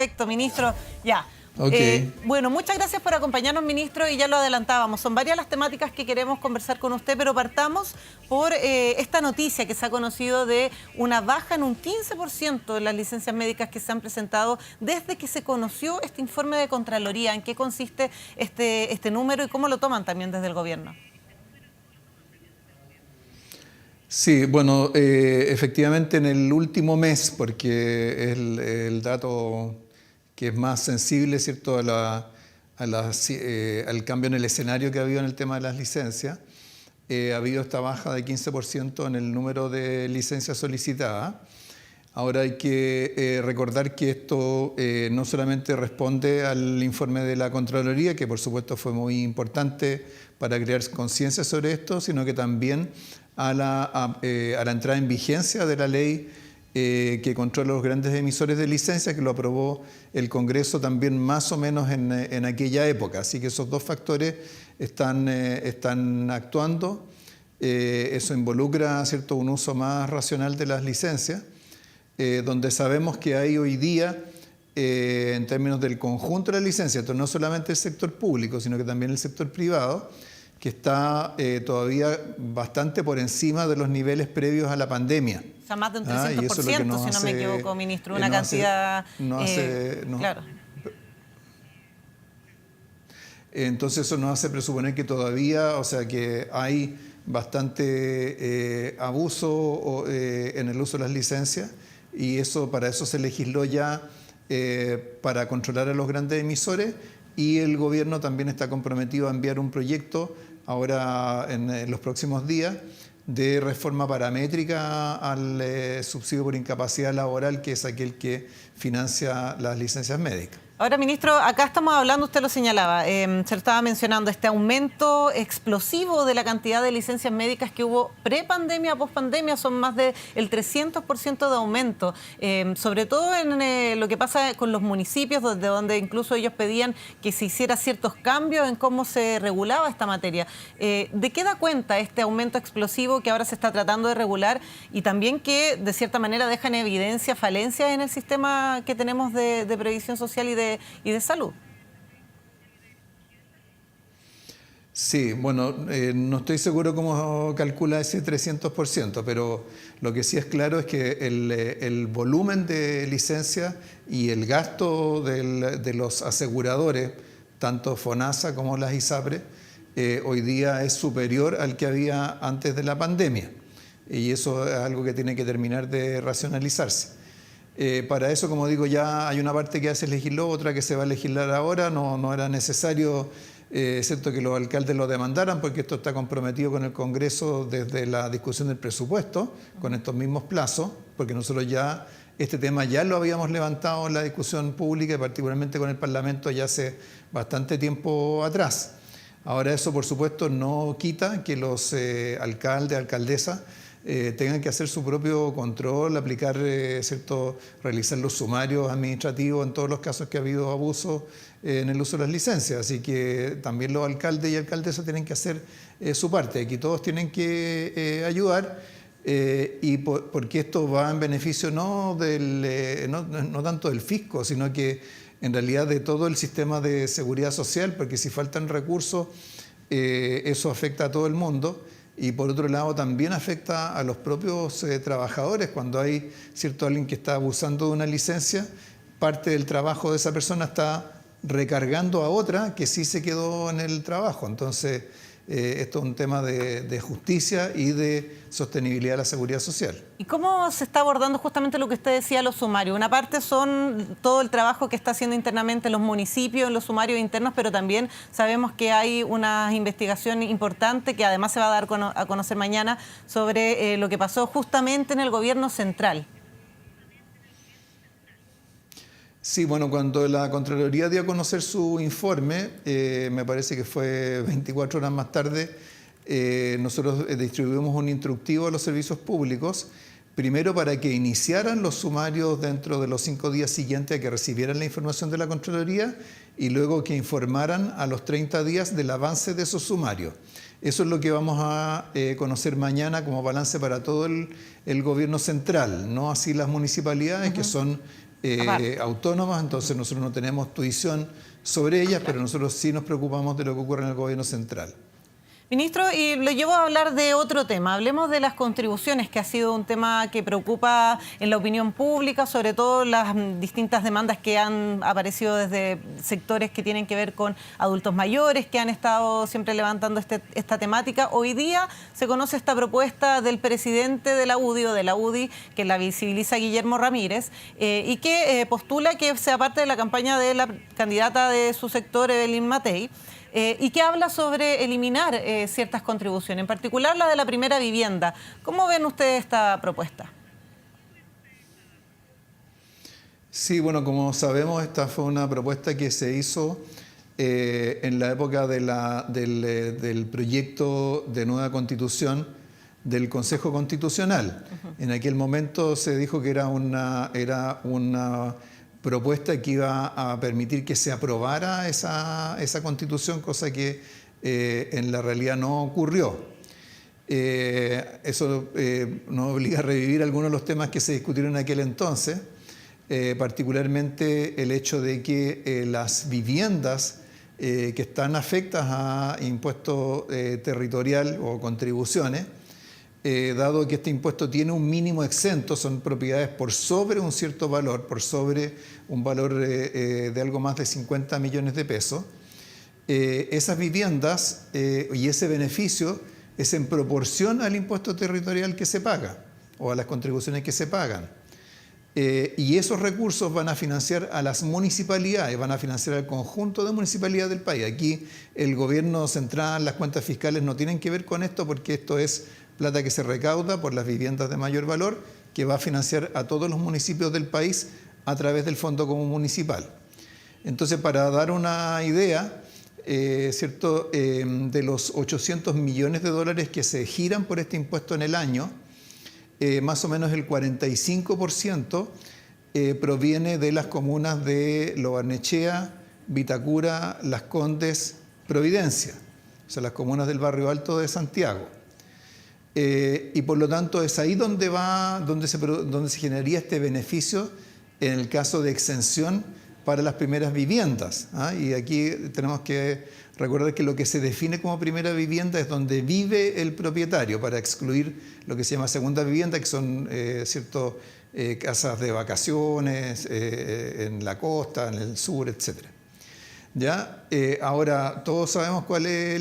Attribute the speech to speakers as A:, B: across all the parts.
A: Perfecto, ministro. Ya.
B: Ok.
A: Bueno, muchas gracias por acompañarnos, ministro, y ya lo adelantábamos. Son varias las temáticas que queremos conversar con usted, pero partamos por esta noticia que se ha conocido de una baja en un 15% de las licencias médicas que se han presentado desde que se conoció este informe de Contraloría. ¿En qué consiste este número y cómo lo toman también desde el gobierno?
B: Sí, bueno, efectivamente en el último mes, porque es el dato que es más sensible, ¿cierto?, al cambio en el escenario que ha habido en el tema de las licencias, ha habido esta baja de 15% en el número de licencias solicitadas. Ahora hay que recordar que esto no solamente responde al informe de la Contraloría, que por supuesto fue muy importante para crear conciencia sobre esto, sino que también a la entrada en vigencia de la ley que controla los grandes emisores de licencias, que lo aprobó el Congreso también más o menos en aquella época. Así que esos dos factores están actuando. Eso involucra, ¿cierto?, un uso más racional de las licencias, donde sabemos que hay hoy día, en términos del conjunto de las licencias, no solamente el sector público, sino que también el sector privado, que está todavía bastante por encima de los niveles previos a la pandemia.
A: O sea, más de un 300%,
B: Y eso es lo que nos
A: si no me
B: hace,
A: equivoco, ministro. Una cantidad... claro.
B: Entonces eso nos hace presuponer que todavía, o sea, que hay bastante abuso en el uso de las licencias, y para eso se legisló ya para controlar a los grandes emisores, y el gobierno también está comprometido a enviar un proyecto ahora en los próximos días de reforma paramétrica al subsidio por incapacidad laboral, que es aquel que financia las licencias médicas.
A: Ahora, ministro, acá estamos hablando, usted lo señalaba, se lo estaba mencionando, este aumento explosivo de la cantidad de licencias médicas que hubo pre-pandemia, post-pandemia, son más del 300% de aumento, sobre todo en lo que pasa con los municipios, donde incluso ellos pedían que se hiciera ciertos cambios en cómo se regulaba esta materia. ¿De qué da cuenta este aumento explosivo que ahora se está tratando de regular y también que, de cierta manera, deja en evidencia falencias en el sistema que tenemos de previsión social y de salud?
B: Sí, bueno, no estoy seguro cómo calcula ese 300%, pero lo que sí es claro es que el volumen de licencias y el gasto de los aseguradores, tanto FONASA como las ISAPRE, hoy día es superior al que había antes de la pandemia. Y eso es algo que tiene que terminar de racionalizarse. Para eso, como digo, ya hay una parte que ya se legisló, otra que se va a legislar ahora. No era necesario, ¿cierto?, que los alcaldes lo demandaran, porque esto está comprometido con el Congreso desde la discusión del presupuesto, con estos mismos plazos, porque nosotros ya este tema ya lo habíamos levantado en la discusión pública, y particularmente con el Parlamento, ya hace bastante tiempo atrás. Ahora eso, por supuesto, no quita que los alcaldes, alcaldesas, tengan que hacer su propio control, aplicar, realizar los sumarios administrativos en todos los casos que ha habido abuso en el uso de las licencias. Así que también los alcaldes y alcaldesas tienen que hacer su parte. Aquí todos tienen que ayudar, porque esto va en beneficio no tanto del fisco, sino que en realidad de todo el sistema de seguridad social, porque si faltan recursos, eso afecta a todo el mundo. Y por otro lado también afecta a los propios trabajadores. Cuando hay, ¿cierto?, alguien que está abusando de una licencia, parte del trabajo de esa persona está recargando a otra que sí se quedó en el trabajo. Entonces, esto es un tema de justicia y de sostenibilidad de la seguridad social.
A: ¿Y cómo se está abordando justamente lo que usted decía, los sumarios? Una parte son todo el trabajo que está haciendo internamente los municipios en los sumarios internos, pero también sabemos que hay una investigación importante que además se va a dar a conocer mañana sobre lo que pasó justamente en el gobierno central.
B: Sí, bueno, cuando la Contraloría dio a conocer su informe, me parece que fue 24 horas más tarde, nosotros distribuimos un instructivo a los servicios públicos, primero para que iniciaran los sumarios dentro de los 5 días siguientes a que recibieran la información de la Contraloría, y luego que informaran a los 30 días del avance de esos sumarios. Eso es lo que vamos a conocer mañana como balance para todo el gobierno central, no así las municipalidades, que son autónomas, entonces nosotros no tenemos tuición sobre ellas, pero nosotros sí nos preocupamos de lo que ocurre en el gobierno central.
A: Ministro, y lo llevo a hablar de otro tema. Hablemos de las contribuciones, que ha sido un tema que preocupa en la opinión pública, sobre todo las distintas demandas que han aparecido desde sectores que tienen que ver con adultos mayores, que han estado siempre levantando esta temática. Hoy día se conoce esta propuesta del presidente de la UDI, que la visibiliza Guillermo Ramírez, y que postula que sea parte de la campaña de la candidata de su sector, Evelyn Matei. Y que habla sobre eliminar ciertas contribuciones, en particular la de la primera vivienda. ¿Cómo ven ustedes esta propuesta?
B: Sí, bueno, como sabemos, esta fue una propuesta que se hizo en la época del proyecto de nueva constitución del Consejo Constitucional. En aquel momento se dijo que era una propuesta que iba a permitir que se aprobara esa constitución, cosa que en la realidad no ocurrió. Eso nos obliga a revivir algunos de los temas que se discutieron en aquel entonces, particularmente el hecho de que las viviendas que están afectas a impuesto territorial o contribuciones, dado que este impuesto tiene un mínimo exento, son propiedades por sobre un cierto valor, por sobre un valor de algo más de 50 millones de pesos, esas viviendas y ese beneficio es en proporción al impuesto territorial que se paga o a las contribuciones que se pagan. Y esos recursos van a financiar a las municipalidades, van a financiar al conjunto de municipalidades del país. Aquí el gobierno central, las cuentas fiscales no tienen que ver con esto, porque esto es plata que se recauda por las viviendas de mayor valor, que va a financiar a todos los municipios del país a través del Fondo Común Municipal. Entonces, para dar una idea, ¿cierto? De los 800 millones de dólares que se giran por este impuesto en el año, más o menos el 45% proviene de las comunas de Lo Barnechea, Vitacura, Las Condes, Providencia, o sea, las comunas del barrio Alto de Santiago. Y por lo tanto es ahí donde se generaría este beneficio en el caso de exención para las primeras viviendas. Y aquí tenemos que recordar que lo que se define como primera vivienda es donde vive el propietario, para excluir lo que se llama segunda vivienda, que son casas de vacaciones en la costa, en el sur, etc. ¿Ya? Ahora, todos sabemos cuál es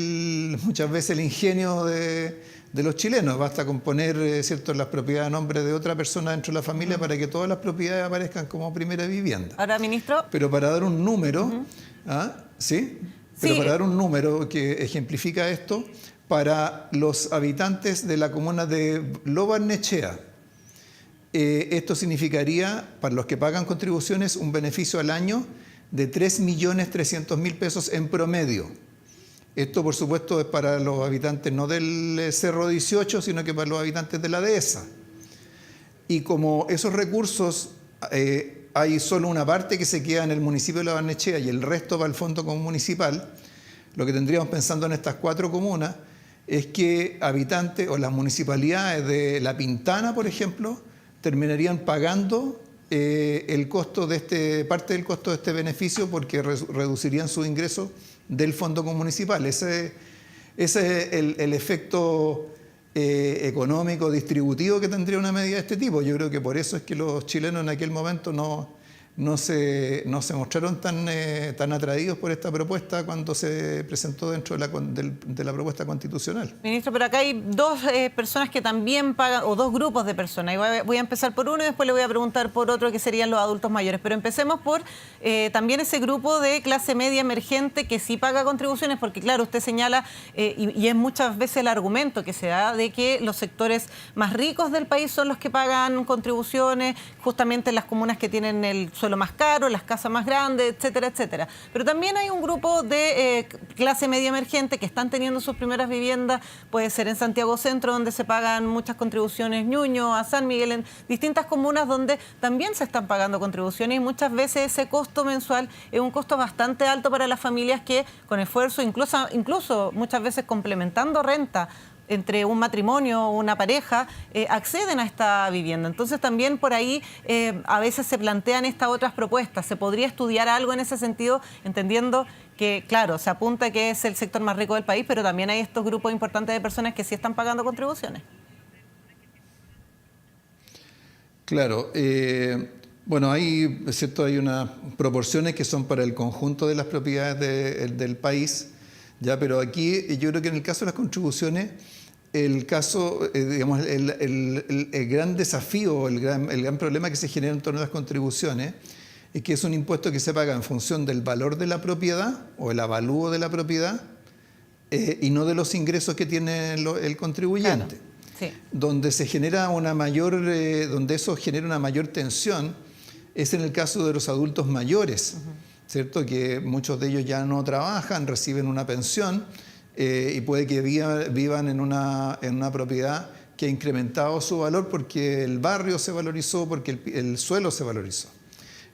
B: muchas veces el ingenio de los chilenos. Basta con poner las propiedades a nombre de otra persona dentro de la familia para que todas las propiedades aparezcan como primera vivienda.
A: Ahora, ministro.
B: Pero para dar un número, ¿sí? Pero para dar un número que ejemplifica esto, para los habitantes de la comuna de Lo Barnechea, esto significaría, para los que pagan contribuciones, un beneficio al año de 3.300.000 pesos en promedio. Esto, por supuesto, es para los habitantes no del Cerro 18, sino que para los habitantes de la dehesa. Y como esos recursos, hay solo una parte que se queda en el municipio de La Barnechea y el resto va al Fondo Común Municipal, lo que tendríamos pensando en estas 4 comunas es que habitantes o las municipalidades de La Pintana, por ejemplo, terminarían pagando el costo de parte del costo de este beneficio, porque reducirían sus ingresos del Fondo Común Municipal. Ese es el efecto económico distributivo que tendría una medida de este tipo. Yo creo que por eso es que los chilenos en aquel momento no se mostraron tan atraídos por esta propuesta cuando se presentó dentro de la propuesta constitucional.
A: Ministro, pero acá hay dos personas que también pagan, o dos grupos de personas. Y voy a empezar por uno y después le voy a preguntar por otro, que serían los adultos mayores. Pero empecemos por también ese grupo de clase media emergente que sí paga contribuciones, porque claro, usted señala, y es muchas veces el argumento que se da, de que los sectores más ricos del país son los que pagan contribuciones, justamente en las comunas que tienen el suelo más caro, las casas más grandes, etcétera, etcétera. Pero también hay un grupo de clase media emergente que están teniendo sus primeras viviendas, puede ser en Santiago Centro, donde se pagan muchas contribuciones, Ñuñoa, a San Miguel, en distintas comunas donde también se están pagando contribuciones, y muchas veces ese costo mensual es un costo bastante alto para las familias que con esfuerzo, incluso muchas veces complementando renta, entre un matrimonio o una pareja acceden a esta vivienda. Entonces también por ahí a veces se plantean estas otras propuestas. ¿Se podría estudiar algo en ese sentido, entendiendo que, claro, se apunta que es el sector más rico del país, pero también hay estos grupos importantes de personas que sí están pagando contribuciones?
B: Claro. Bueno, es cierto, hay unas proporciones que son para el conjunto de las propiedades del país, ya, pero aquí yo creo que en el caso de las contribuciones, digamos, el gran desafío, el gran problema que se genera en torno a las contribuciones es que es un impuesto que se paga en función del valor de la propiedad o el avalúo de la propiedad y no de los ingresos que tiene el contribuyente.
A: Claro. Sí.
B: Donde eso genera una mayor tensión es en el caso de los adultos mayores, ¿cierto? Que muchos de ellos ya no trabajan, reciben una pensión y puede que vivan en una propiedad que ha incrementado su valor porque el barrio se valorizó, porque el suelo se valorizó.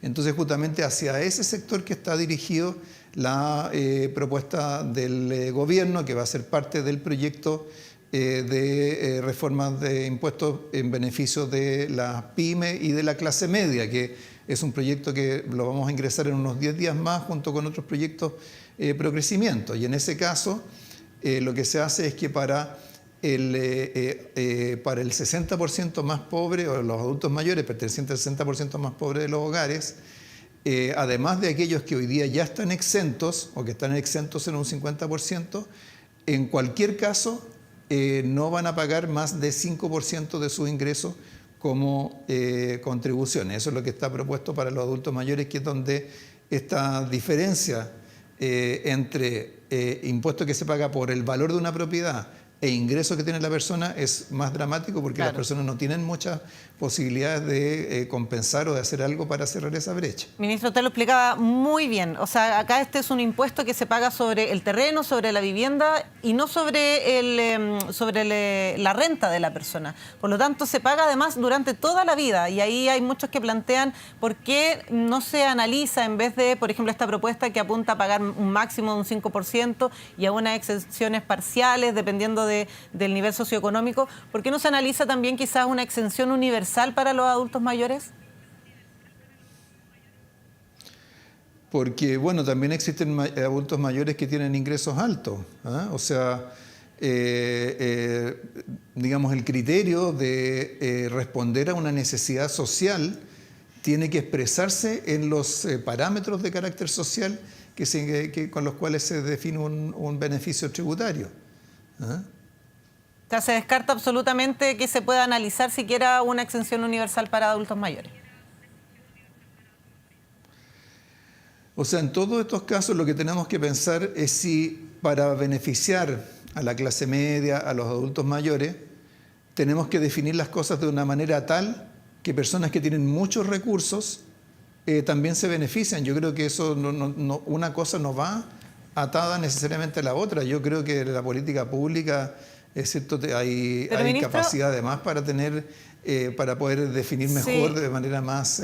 B: Entonces, justamente hacia ese sector que está dirigido la propuesta del gobierno, que va a ser parte del proyecto de reformas de impuestos en beneficio de las pymes y de la clase media, que es un proyecto que lo vamos a ingresar en unos 10 días más junto con otros proyectos pro crecimiento. Y en ese caso, lo que se hace es que para el 60% más pobre, o los adultos mayores pertenecientes al 60% más pobre de los hogares, además de aquellos que hoy día ya están exentos o que están exentos en un 50%, en cualquier caso no van a pagar más de 5% de sus ingresos como contribuciones. Eso es lo que está propuesto para los adultos mayores, que es donde esta diferencia entre impuesto que se paga por el valor de una propiedad e ingresos que tiene la persona es más dramático, porque
A: Claro.
B: las personas no tienen muchas posibilidades de compensar o de hacer algo para cerrar esa brecha.
A: Ministro, usted lo explicaba muy bien. O sea, acá este es un impuesto que se paga sobre el terreno, sobre la vivienda y no sobre la renta de la persona. Por lo tanto, se paga además durante toda la vida. Y ahí hay muchos que plantean por qué no se analiza, en vez de, por ejemplo, esta propuesta que apunta a pagar un máximo de un 5% y a unas exenciones parciales dependiendo del nivel socioeconómico, ¿por qué no se analiza también quizás una exención universal para los adultos mayores?
B: Porque, bueno, también existen adultos mayores que tienen ingresos altos, ¿ah? O sea, digamos, el criterio de responder a una necesidad social tiene que expresarse en los parámetros de carácter social con los cuales se define un beneficio tributario, ¿ah?
A: O sea, se descarta absolutamente que se pueda analizar siquiera una exención universal para adultos mayores.
B: O sea, en todos estos casos lo que tenemos que pensar es si para beneficiar a la clase media, a los adultos mayores, tenemos que definir las cosas de una manera tal que personas que tienen muchos recursos también se benefician. Yo creo que eso una cosa no va atada necesariamente a la otra. Yo creo que la política pública, es cierto, hay
A: ministro,
B: capacidad además para poder definir mejor, sí, de manera más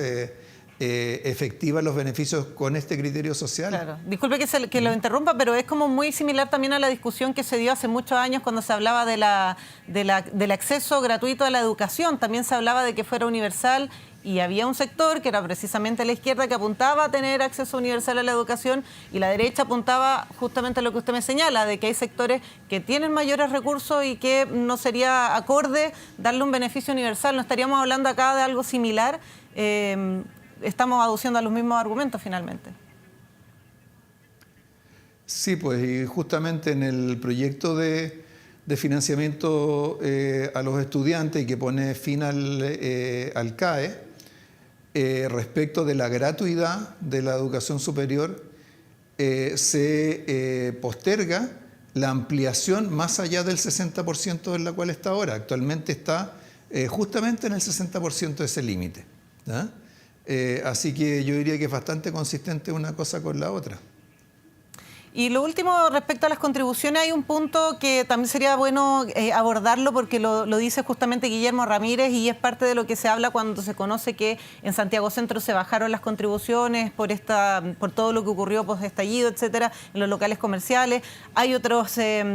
B: efectiva los beneficios con este criterio social.
A: Claro. Disculpe que lo interrumpa, pero es como muy similar también a la discusión que se dio hace muchos años cuando se hablaba del acceso gratuito a la educación. También se hablaba de que fuera universal y había un sector, que era precisamente la izquierda, que apuntaba a tener acceso universal a la educación, y la derecha apuntaba justamente a lo que usted me señala, de que hay sectores que tienen mayores recursos y que no sería acorde darle un beneficio universal. ¿No estaríamos hablando acá de algo similar? Estamos aduciendo a los mismos argumentos finalmente.
B: Sí, pues, y justamente en el proyecto de financiamiento a los estudiantes y que pone fin al CAE, respecto de la gratuidad de la educación superior, se posterga la ampliación más allá del 60% en la cual está ahora. Actualmente está justamente en el 60% de ese límite, ¿ah? Así que yo diría que es bastante consistente una cosa con la otra.
A: Y lo último, respecto a las contribuciones, hay un punto que también sería bueno abordarlo porque lo dice justamente Guillermo Ramírez y es parte de lo que se habla cuando se conoce que en Santiago Centro se bajaron las contribuciones por todo lo que ocurrió post-estallido, etcétera, en los locales comerciales. Hay otros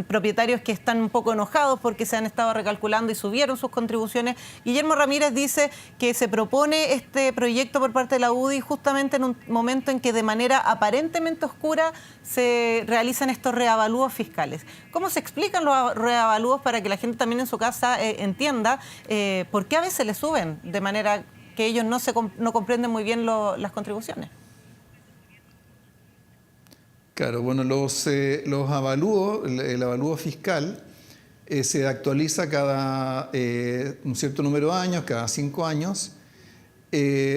A: propietarios que están un poco enojados porque se han estado recalculando y subieron sus contribuciones. Guillermo Ramírez dice que se propone este proyecto por parte de la UDI justamente en un momento en que de manera aparentemente oscura se realizan estos reavalúos fiscales. ¿Cómo se explican los reavalúos para que la gente también en su casa entienda por qué a veces le suben de manera que ellos no comprenden muy bien las contribuciones?
B: Claro, bueno, los avalúos, el avalúo fiscal se actualiza cada un cierto número de años, cada 5 años,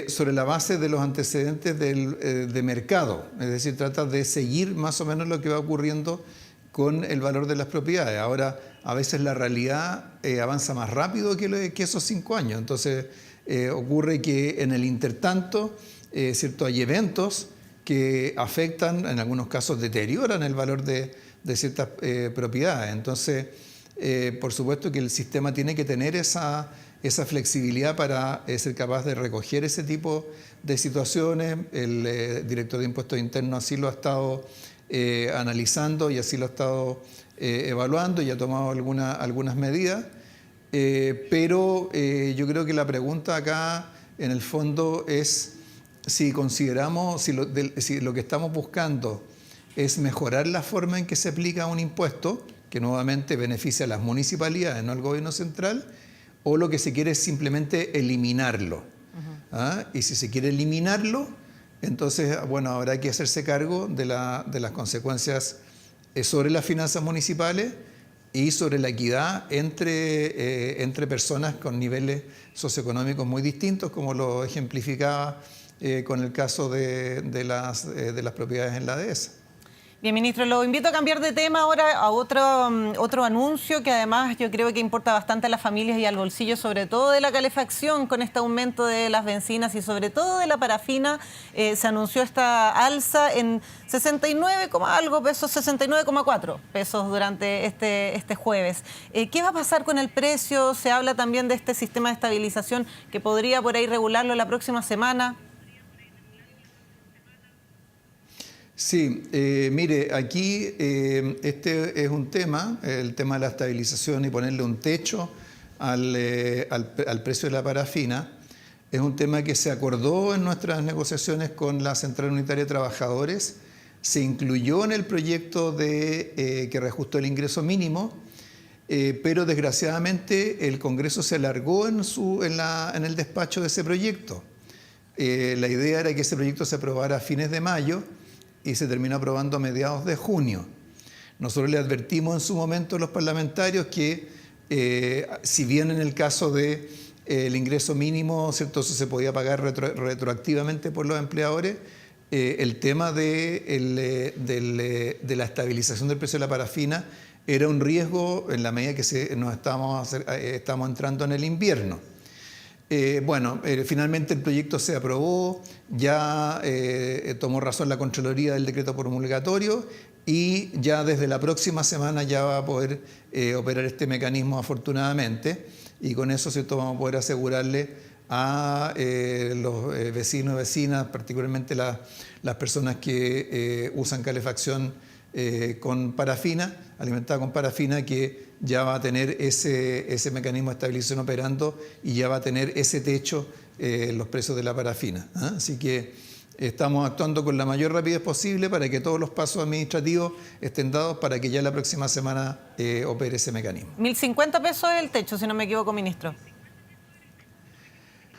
B: sobre la base de los antecedentes de mercado. Es decir, trata de seguir más o menos lo que va ocurriendo con el valor de las propiedades. Ahora, a veces la realidad avanza más rápido que esos 5 años. Entonces, ocurre que en el intertanto, ¿cierto? Hay eventos que afectan, en algunos casos deterioran el valor de ciertas propiedades. Entonces, por supuesto que el sistema tiene que tener esa flexibilidad para ser capaz de recoger ese tipo de situaciones. El director de Impuestos Internos así lo ha estado analizando y así lo ha estado evaluando y ha tomado algunas medidas. Pero yo creo que la pregunta acá, en el fondo, es si consideramos, si lo que estamos buscando es mejorar la forma en que se aplica un impuesto, que nuevamente beneficia a las municipalidades, no al gobierno central, o lo que se quiere es simplemente eliminarlo. Y si se quiere eliminarlo, entonces, bueno, habrá que hacerse cargo de las consecuencias sobre las finanzas municipales y sobre la equidad entre personas con niveles socioeconómicos muy distintos, como lo ejemplificaba con el caso de las propiedades en la dehesa.
A: Bien, ministro, lo invito a cambiar de tema ahora a otro anuncio que además yo creo que importa bastante a las familias y al bolsillo, sobre todo de la calefacción con este aumento de las bencinas y sobre todo de la parafina. Se anunció esta alza en 69, algo pesos, 69,4 pesos durante este jueves. ¿Qué va a pasar con el precio? Se habla también de este sistema de estabilización que podría por ahí regularlo la próxima semana.
B: Sí, mire, aquí este es un tema, el tema de la estabilización y ponerle un techo al precio de la parafina. Es un tema que se acordó en nuestras negociaciones con la Central Unitaria de Trabajadores, se incluyó en el proyecto que reajustó el ingreso mínimo, pero desgraciadamente el Congreso se alargó en el despacho de ese proyecto. La idea era que ese proyecto se aprobara a fines de mayo, y se terminó aprobando a mediados de junio. Nosotros le advertimos en su momento a los parlamentarios que, si bien en el caso del ingreso mínimo, ¿cierto?, eso se podía pagar retroactivamente por los empleadores, el tema de la estabilización del precio de la parafina era un riesgo en la medida que estamos entrando en el invierno. Finalmente el proyecto se aprobó, ya tomó razón la Contraloría del decreto promulgatorio y ya desde la próxima semana ya va a poder operar este mecanismo afortunadamente y con eso, ¿cierto?, vamos a poder asegurarle a los vecinos y vecinas, particularmente las personas que usan calefacción con parafina, alimentada con parafina, que ya va a tener ese mecanismo de estabilización operando y ya va a tener ese techo los precios de la parafina. Así que estamos actuando con la mayor rapidez posible para que todos los pasos administrativos estén dados para que ya la próxima semana opere ese mecanismo.
A: 1.050 pesos es el techo, si no me equivoco, ministro.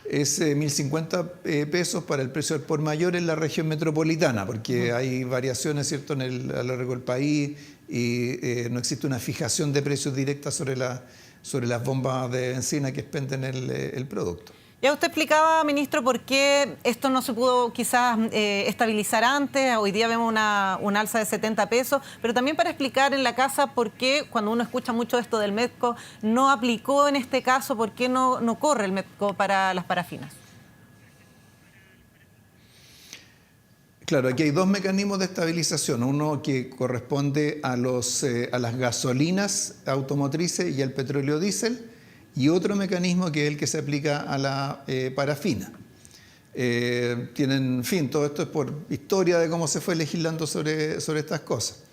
B: Es 1.050 pesos para el precio del por mayor en la región metropolitana, porque hay variaciones, ¿cierto?, a lo largo del país y no existe una fijación de precios directa sobre las bombas de bencina que expenden el producto.
A: Ya usted explicaba, ministro, por qué esto no se pudo quizás estabilizar antes. Hoy día vemos una alza de 70 pesos, pero también para explicar en la casa por qué, cuando uno escucha mucho esto del MEDCO, no aplicó en este caso, por qué no corre el MEDCO para las parafinas.
B: Claro, aquí hay dos mecanismos de estabilización. Uno que corresponde a las gasolinas automotrices y al petróleo diésel, y otro mecanismo que es el que se aplica a la parafina. En fin, todo esto es por historia de cómo se fue legislando sobre estas cosas.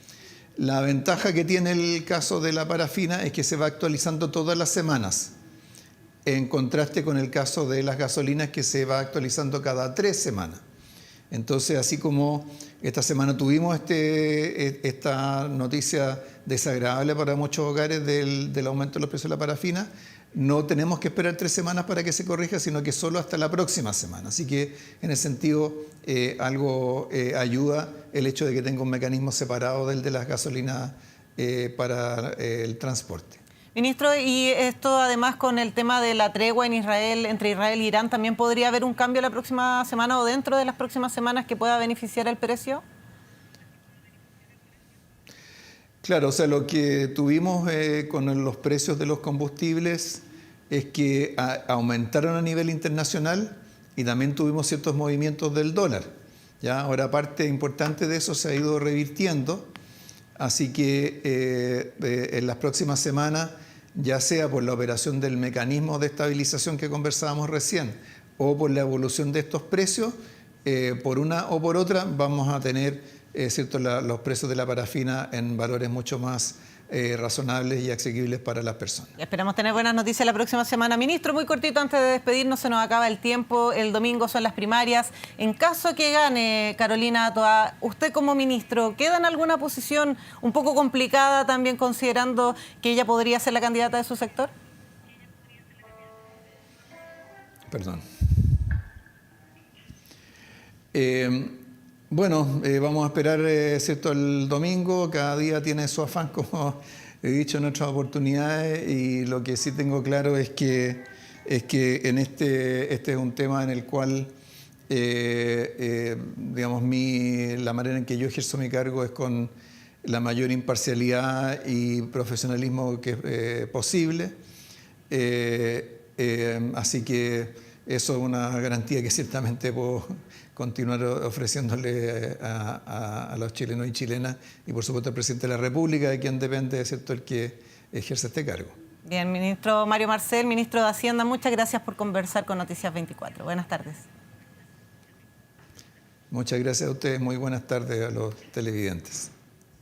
B: La ventaja que tiene el caso de la parafina es que se va actualizando todas las semanas, en contraste con el caso de las gasolinas, que se va actualizando cada 3 semanas. Entonces, así como esta semana tuvimos esta noticia desagradable para muchos hogares del aumento de los precios de la parafina, no tenemos que esperar 3 semanas para que se corrija, sino que solo hasta la próxima semana. Así que, en ese sentido, algo ayuda el hecho de que tenga un mecanismo separado del de las gasolinas para el transporte.
A: Ministro, y esto además con el tema de la tregua en Israel, entre Israel e Irán, ¿también podría haber un cambio la próxima semana o dentro de las próximas semanas que pueda beneficiar el precio?
B: Claro, o sea, lo que tuvimos con los precios de los combustibles es que aumentaron a nivel internacional y también tuvimos ciertos movimientos del dólar. ¿Ya? Ahora, parte importante de eso se ha ido revirtiendo, así que en las próximas semanas, ya sea por la operación del mecanismo de estabilización que conversábamos recién o por la evolución de estos precios, por una o por otra vamos a tener los precios de la parafina en valores mucho más razonables y asequibles para las personas.
A: Esperamos tener buenas noticias la próxima semana. Ministro, muy cortito antes de despedirnos, se nos acaba el tiempo. El domingo son las primarias. En caso que gane Carolina Toá, usted como ministro, ¿queda en alguna posición un poco complicada también considerando que ella podría ser la candidata de su sector?
B: Perdón. Bueno, vamos a esperar, ¿cierto?, el domingo. Cada día tiene su afán, como he dicho en otras oportunidades, y lo que sí tengo claro es que en este es un tema en el cual, digamos, la manera en que yo ejerzo mi cargo es con la mayor imparcialidad y profesionalismo que posible. Así que eso es una garantía que ciertamente puedo continuar ofreciéndole a los chilenos y chilenas, y por supuesto al presidente de la República, de quien depende, ¿cierto?, el que ejerce este cargo.
A: Bien, ministro Mario Marcel, ministro de Hacienda, muchas gracias por conversar con Noticias 24. Buenas tardes.
B: Muchas gracias a ustedes, muy buenas tardes a los televidentes.